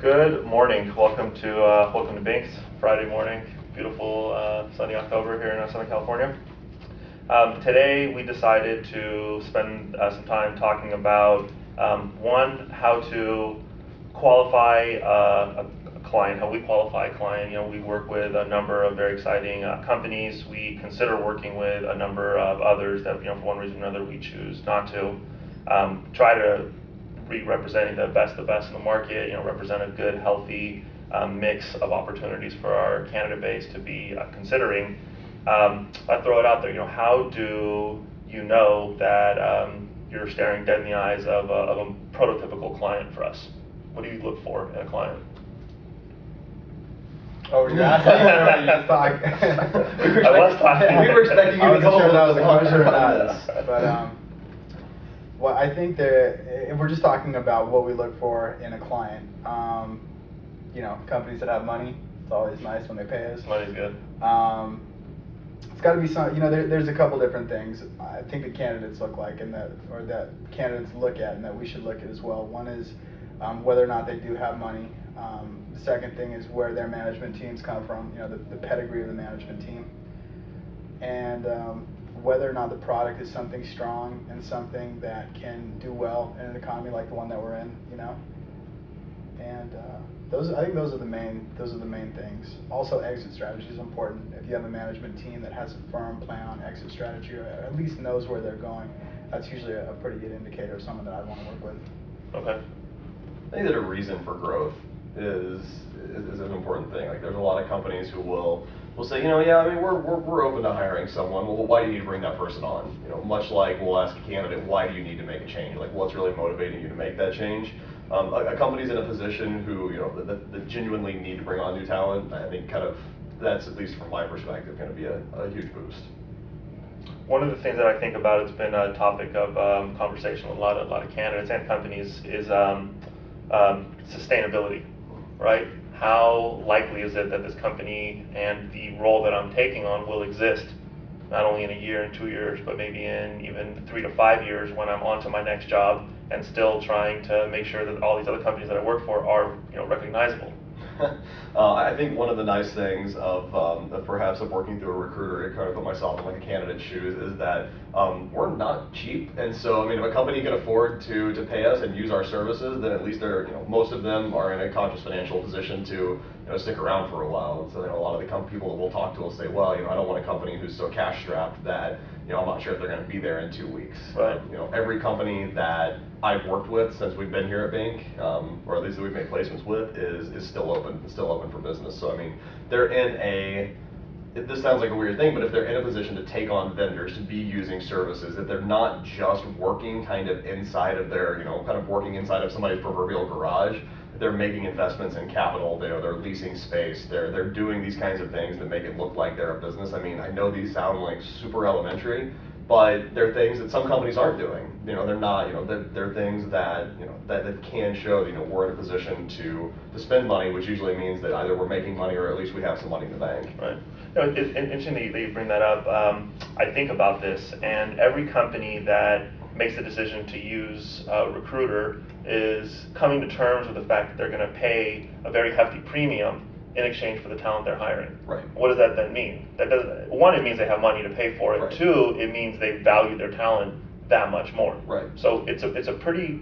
Good morning. Welcome to Binks. Friday morning, beautiful sunny October here in Southern California. Today we decided to spend some time talking about one, how to qualify a client, how we qualify a client. We work with a number of very exciting companies. We consider working with a number of others that for one reason or another we choose not to. Try to representing the best in the market, represent a good, healthy mix of opportunities for our candidate base to be considering. I throw it out there, how do you know that you're staring dead in the eyes of a prototypical client for us? What do you look for in a client? Oh, you're asking or are you just talking? I was talking. We were expecting you to come up with that was a question or not. But well, I think that if we're just talking about what we look for in a client, companies that have money, it's always nice when they pay us. Money's good. It's got to be some, there's a couple different things I think the candidates look like that candidates look at and that we should look at as well. One is whether or not they do have money. The second thing is where their management teams come from, the pedigree of the management team. And whether or not the product is something strong and something that can do well in an economy like the one that we're in, And I think those are the main things. Also, exit strategy is important. If you have a management team that has a firm plan on exit strategy or at least knows where they're going, that's usually a pretty good indicator of someone that I'd want to work with. Okay. I think that a reason for growth is an important thing. Like, there's a lot of companies who will say, we're open to hiring someone. Well, why do you need to bring that person on? Much like we'll ask a candidate, why do you need to make a change? Like, what's really motivating you to make that change? A company's in a position who, that genuinely need to bring on new talent. I think that's, at least from my perspective, going to be a huge boost. One of the things that I think about, it's been a topic of conversation with a lot of candidates and companies, is sustainability, right? How likely is it that this company and the role that I'm taking on will exist not only in a year and 2 years, but maybe in even 3 to 5 years when I'm on to my next job and still trying to make sure that all these other companies that I work for are recognizable. I think one of the nice things of perhaps of working through a recruiter, to kind of put myself in like a candidate's shoes, is that we're not cheap, and so if a company can afford to pay us and use our services, then at least they're most of them are in a conscious financial position to stick around for a while. And so a lot of the people that we'll talk to will say, well, I don't want a company who's so cash strapped that I'm not sure if they're going to be there in 2 weeks. Right. Every company that I've worked with since we've been here at Bink, or at least that we've made placements with, is still open for business. So they're in this sounds like a weird thing, but if they're in a position to take on vendors, to be using services, that they're not just working kind of inside of their, kind of working inside of somebody's proverbial garage. They're making investments in capital, they're leasing space, they're doing these kinds of things that make it look like they're a business. I know these sound like super elementary, but they're things that some companies aren't doing. They're not, they're things that, that can show, we're in a position to spend money, which usually means that either we're making money or at least we have some money in the bank. Right. It's interesting that you bring that up. I think about this, and every company that makes the decision to use a recruiter is coming to terms with the fact that they're going to pay a very hefty premium in exchange for the talent they're hiring. Right. What does that then mean? One, it means they have money to pay for it. Right. Two, it means they value their talent that much more. Right. So it's a pretty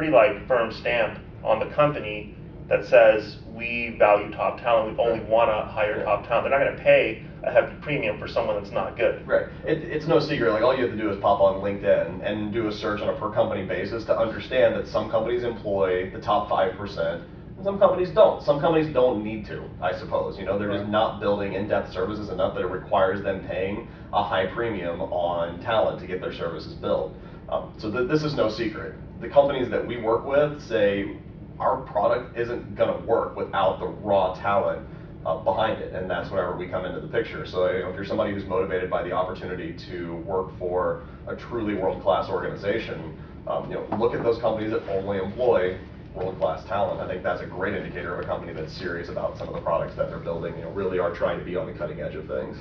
like firm stamp on the company that says we value top talent. We only want to hire top talent. They're not going to pay a hefty premium for someone that's not good. Right. It's no secret. Like, all you have to do is pop on LinkedIn and do a search on a per company basis to understand that some companies employ the top 5%. Some companies don't. Some companies don't need to, I suppose. They're just not building in-depth services enough that it requires them paying a high premium on talent to get their services built. So this is no secret. The companies that we work with say our product isn't going to work without the raw talent behind it, and that's whenever we come into the picture. So if you're somebody who's motivated by the opportunity to work for a truly world-class organization, look at those companies that only employ world-class talent. I think that's a great indicator of a company that's serious about some of the products that they're building, really are trying to be on the cutting edge of things.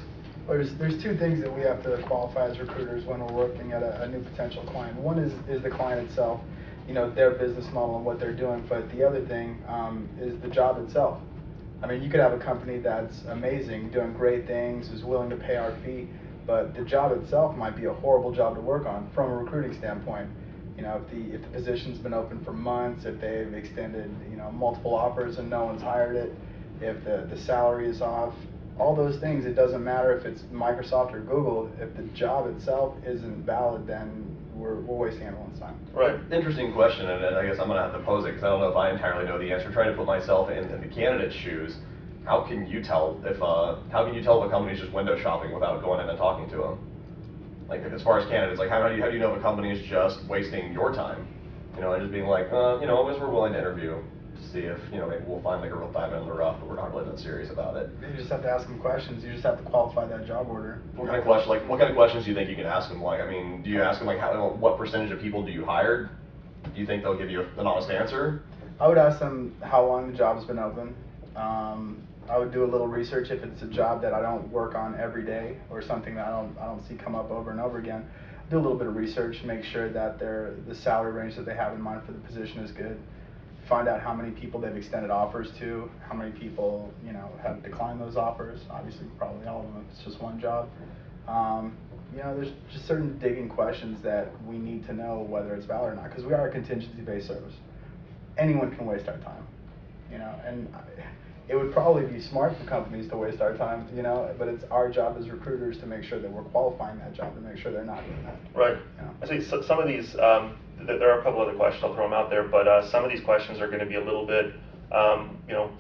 Well, there's two things that we have to qualify as recruiters when we're working at a new potential client. One is the client itself. their business model and what they're doing. But the other thing is the job itself. I mean, you could have a company that's amazing, doing great things, is willing to pay our fee, but the job itself might be a horrible job to work on from a recruiting standpoint. If the position's been open for months, if they've extended, multiple offers and no one's hired it, if the salary is off, all those things, it doesn't matter if it's Microsoft or Google, if the job itself isn't valid, then we're wasting everyone's time. Right. Interesting question, and I guess I'm going to have to pose it because I don't know if I entirely know the answer. Trying to put myself in the candidate's shoes, how can you tell if a company's just window shopping without going in and talking to them? Like as far as candidates, like how do you know if a company is just wasting your time? And just being like, I guess we're willing to interview to see if maybe we'll find like a real diamond in the rough, but we're not really that serious about it. You just have to ask them questions. You just have to qualify that job order. What kind of questions do you think you can ask them? Like, I mean, do you ask them like what percentage of people do you hire? Do you think they'll give you an honest answer? I would ask them how long the job's been open. I would do a little research if it's a job that I don't work on every day or something that I don't see come up over and over again. Do a little bit of research, make sure that the salary range that they have in mind for the position is good. Find out how many people they've extended offers to, how many people have declined those offers. Obviously, probably all of them if it's just one job. There's just certain digging questions that we need to know whether it's valid or not, because we are a contingency-based service. Anyone can waste our time, and it would probably be smart for companies to waste our time, but it's our job as recruiters to make sure that we're qualifying that job, to make sure they're not doing that. Right. I see some of these, there are a couple other questions, I'll throw them out there, but some of these questions are going to be a little bit,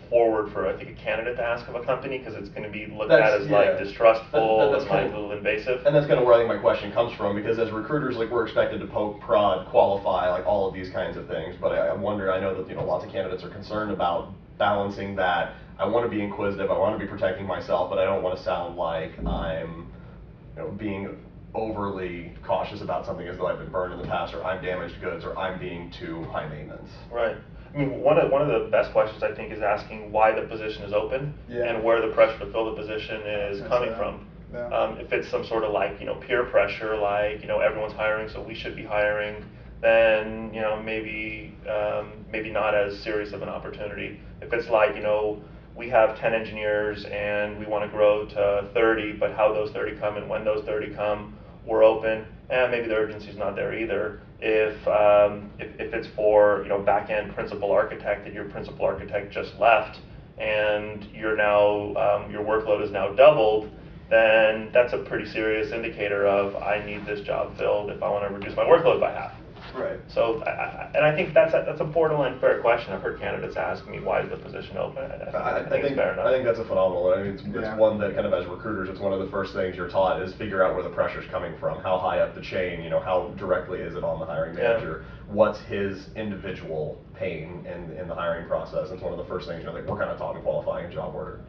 forward for, I think, a candidate to ask of a company, because it's going to be looked at as like distrustful and like a little invasive. And that's kind of where I think my question comes from, because as recruiters, like we're expected to poke, prod, qualify, like all of these kinds of things. But I wonder, I know that lots of candidates are concerned about balancing that. I want to be inquisitive, I want to be protecting myself, but I don't want to sound like I'm being overly cautious about something as though I've been burned in the past, or I'm damaged goods, or I'm being too high maintenance. Right. I mean, one of the best questions I think is asking why the position is open and where the pressure to fill the position is coming from. Yeah. If it's some sort of like peer pressure, like everyone's hiring, so we should be hiring, then maybe not as serious of an opportunity. If it's like we have 10 engineers and we want to grow to 30, but how those 30 come and when those 30 come, we're open, and maybe the urgency's not there either. If it's for back-end principal architect, and your principal architect just left and you're now your workload is now doubled, then that's a pretty serious indicator of I need this job filled if I want to reduce my workload by half. Right. So, I think that's a borderline fair question. I've heard candidates ask me, why is the position open? I think it's fair enough. I think that's a phenomenal. I mean, it's one that kind of as recruiters, it's one of the first things you're taught is figure out where the pressure's coming from. How high up the chain, how directly is it on the hiring manager? What's his individual pain in the hiring process? It's one of the first things, like we're kind of taught in qualifying a job order.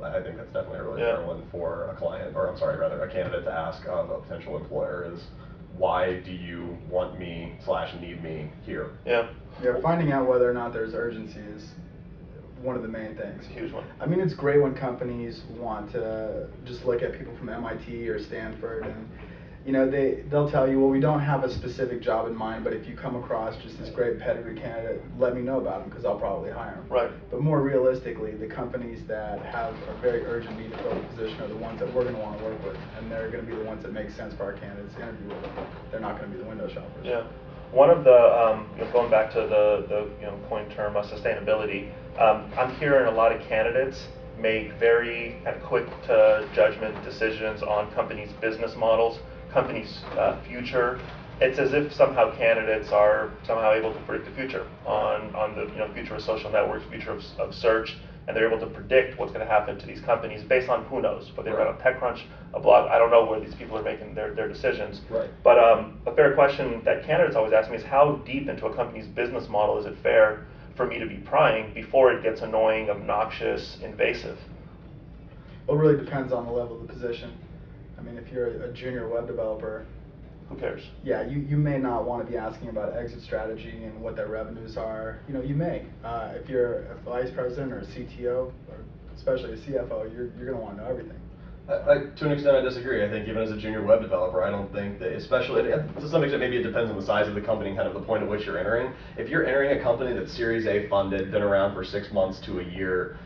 I think that's definitely a really fair one for a client, or a candidate to ask of a potential employer is, why do you want me / need me here? Yeah, finding out whether or not there's urgency is one of the main things. It's a huge one. I mean, it's great when companies want to just look at people from MIT or Stanford and they'll tell you, well, we don't have a specific job in mind, but if you come across just this great pedigree candidate, let me know about them because I'll probably hire them. Right. But more realistically, the companies that have a very urgent need to fill the position are the ones that we're going to want to work with, and they're going to be the ones that make sense for our candidates to interview with. They're not going to be the window shoppers. Yeah. One of the, going back to the point term sustainability, I'm hearing a lot of candidates make very quick to judgment decisions on companies' business models, companies' future. It's as if somehow candidates are somehow able to predict the future on the future of social networks, future of search, and they're able to predict what's going to happen to these companies based on who knows. But they read on TechCrunch, a blog. I don't know where these people are making their decisions. Right. But a fair question that candidates always ask me is, how deep into a company's business model is it fair for me to be prying before it gets annoying, obnoxious, invasive? Well, it really depends on the level of the position. I mean, if you're a junior web developer, who cares? Yeah, you may not want to be asking about exit strategy and what their revenues are. You may. If you're a vice president or a CTO, or especially a CFO, you're going to want to know everything. To an extent, I disagree. I think even as a junior web developer, I don't think that, especially, and to some extent, maybe it depends on the size of the company and kind of the point at which you're entering. If you're entering a company that's Series A funded, been around for 6 months to a year,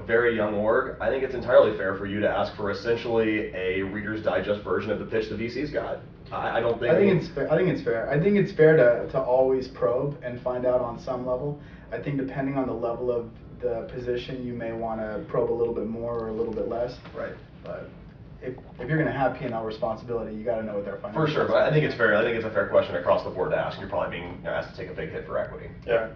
very young org, I think it's entirely fair for you to ask for essentially a Reader's Digest version of the pitch the VC's got. I don't think. I think it's fair. I think it's fair. I think it's fair to always probe and find out on some level. I think depending on the level of the position, you may want to probe a little bit more or a little bit less. Right. But if you're going to have P&L responsibility, you got to know what their financial. For sure, but I think it's fair. I think it's a fair question across the board to ask. You're probably being asked to take a big hit for equity. Yeah.